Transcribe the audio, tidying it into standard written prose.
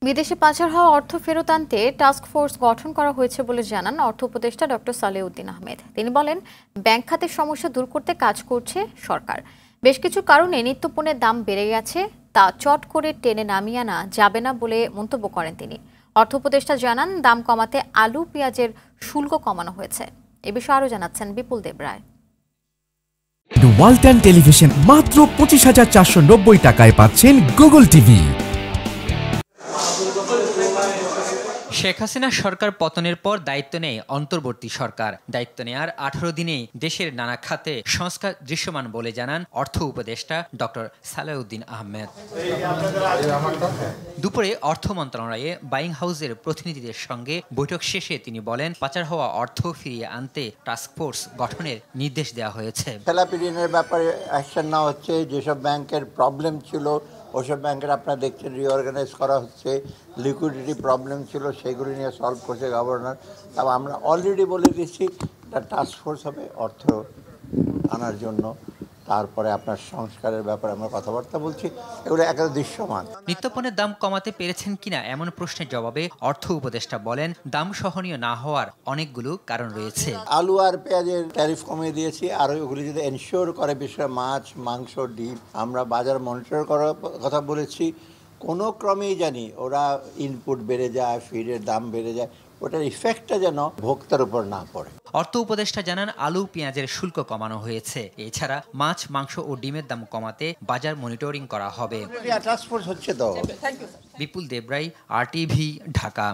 বিদেশে পাচার হওয়া অর্থ ফেরত আনতে টাস্ক ফোর্স গঠন করা হয়েছে বলে জানান অর্থ উপদেষ্টা ডক্টর সালেউদ্দিন আহমেদ। তিনি বলেন, ব্যাংক খাতের সমস্যা দূর করতে কাজ করছে সরকার। বেশ কিছু কারণে নিত্যপণ্যের দাম বেড়ে গেছে, তা চট করে টেনে নামিয়ে আনা যাবে না বলে মন্তব্য করেন তিনি। অর্থ উপদেষ্টা জানান, দাম কমাতে আলু পেঁয়াজের শুল্ক কমানো হয়েছে। এ বিষয়ে আরও জানাচ্ছেন বিপুল দেবরায়। ওয়ালটন টেলিভিশন মাত্র 25,490 টাকায় পাচ্ছেন গুগল টিভি। শেখ হাসিনা সরকার পতনের পর দায়িত্ব নেয় অন্তর্বর্তী সরকার। দায়িত্ব নেয়ার 18 দিনেই দেশের নানা খাতে সংস্কার দৃশ্যমান বলে জানান অর্থ উপদেষ্টা ডক্টর সালেউদ্দিন আহমেদ। দুপুরে অর্থ মন্ত্রণালয়ে বাইং হাউসের প্রতিনিধিদের সঙ্গে বৈঠক শেষে তিনি বলেন, পাচার হওয়া অর্থ ফিরিয়ে আনতে টাস্কফোর্স গঠনের নির্দেশ দেওয়া হয়েছে। খেলাপি ঋণের ব্যাপারে অ্যাকশন নেওয়া হচ্ছে। যেসব ব্যাংকের প্রবলেম ছিল ওসব ব্যাংকের আপনারা দেখছেন রিঅর্গানাইজ করা হচ্ছে। লিকুইডিটি প্রবলেম ছিল সেগুলি নিয়ে সলভ করছে গভর্নর। তবে আমরা অলরেডি বলে দিচ্ছি একটা টাস্কফোর্স হবে অর্থ আনার জন্য। তারপরে আপনার সংস্কারের ব্যাপারে আমরা কথাবার্তা বলছি। এগুলো একেবারে দৃশ্যমান। নিত্যপণ্যের দাম কমাতে পেরেছেন কিনা এমন প্রশ্নের জবাবে অর্থ উপদেষ্টা বলেন, দাম সহনীয় না হওয়ার অনেকগুলো কারণ রয়েছে। আলু আর পেঁয়াজের ট্যারিফ কমিয়ে দিয়েছি, আর ওইগুলি যদি এনশিওর করে, বিশেষ মাছ, মাংস, ডিম আমরা বাজার মনিটর করার কথা বলেছি। কোনো ক্রমেই জানি ওরা ইনপুট বেড়ে যায়, ফিডের দাম বেড়ে যায়, ওটার ইফেক্টটা যেন ভোক্তার উপর না পড়ে। অর্থ উপদেষ্টা জানান, আলু পেঁয়াজের শুল্ক কমানো হয়েছে। এছাড়া মাছ, মাংস ও ডিমের দাম কমাতে বাজার মনিটরিং করা হবে। টাস্কফোর্স হচ্ছে তো। বিপুল দেবরাই, RTV, ঢাকা।